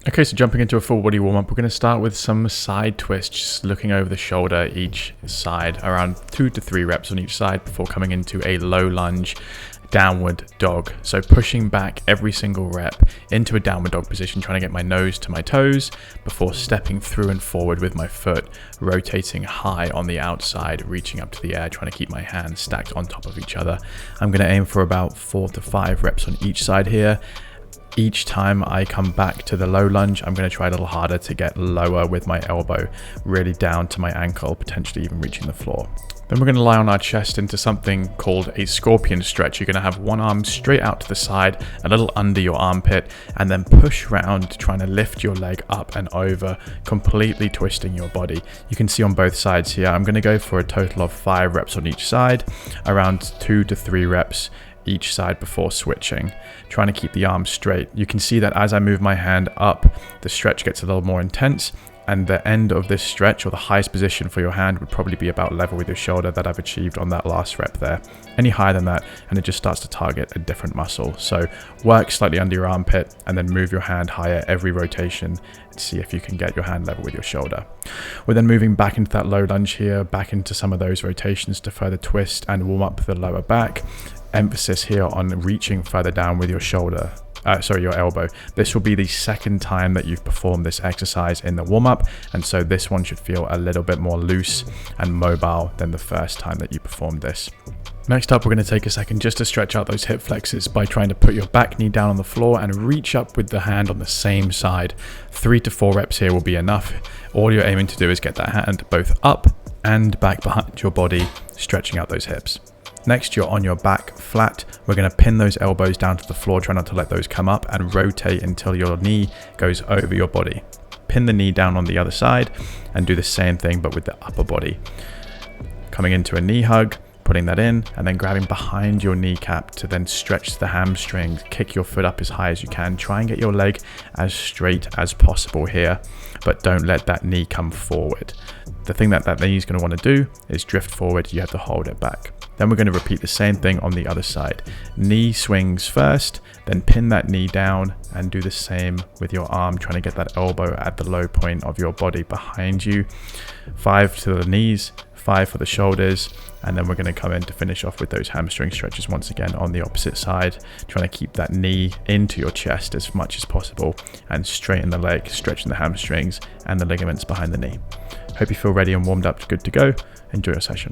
Okay, so jumping into a full body warm-up, we're going to start with some side twists, just looking over the shoulder each side, around 2 to 3 reps on each side before coming into a low lunge downward dog. So pushing back every single rep into a downward dog position, trying to get my nose to my toes before stepping through and forward with my foot, rotating high on the outside, reaching up to the air, trying to keep my hands stacked on top of each other. I'm going to aim for about 4 to 5 reps on each side here. Each time I come back to the low lunge, I'm going to try a little harder to get lower with my elbow, really down to my ankle, potentially even reaching the floor. Then we're going to lie on our chest into something called a scorpion stretch. You're going to have one arm straight out to the side, a little under your armpit, and then push round, trying to lift your leg up and over, completely twisting your body. You can see on both sides here, I'm going to go for a total of 5 reps on each side, around 2 to 3 reps each side before switching, trying to keep the arm straight. You can see that as I move my hand up, the stretch gets a little more intense, and the end of this stretch, or the highest position for your hand, would probably be about level with your shoulder that I've achieved on that last rep there. Any higher than that, and it just starts to target a different muscle. So work slightly under your armpit and then move your hand higher every rotation and see if you can get your hand level with your shoulder. We're then moving back into that low lunge here, back into some of those rotations to further twist and warm up the lower back. Emphasis here on reaching further down with your shoulder. Your elbow. This will be the second time that you've performed this exercise in the warm-up, and so this one should feel a little bit more loose and mobile than the first time that you performed this. Next up, we're going to take a second just to stretch out those hip flexors by trying to put your back knee down on the floor and reach up with the hand on the same side. 3 to 4 reps here will be enough. All you're aiming to do is get that hand both up and back behind your body, stretching out those hips. Next, you're on your back flat. We're going to pin those elbows down to the floor, try not to let those come up, and rotate until your knee goes over your body. Pin the knee down on the other side and do the same thing but with the upper body. Coming into a knee hug, putting that in, and then grabbing behind your kneecap to then stretch the hamstrings, kick your foot up as high as you can. Try and get your leg as straight as possible here, but don't let that knee come forward. The thing that knee is going to want to do is drift forward. You have to hold it back. Then we're going to repeat the same thing on the other side. Knee swings first, then pin that knee down and do the same with your arm, trying to get that elbow at the low point of your body behind you. 5 to the knees, 5 for the shoulders, and then we're going to come in to finish off with those hamstring stretches once again on the opposite side, trying to keep that knee into your chest as much as possible and straighten the leg, stretching the hamstrings and the ligaments behind the knee. Hope you feel ready and warmed up, good to go. Enjoy your session.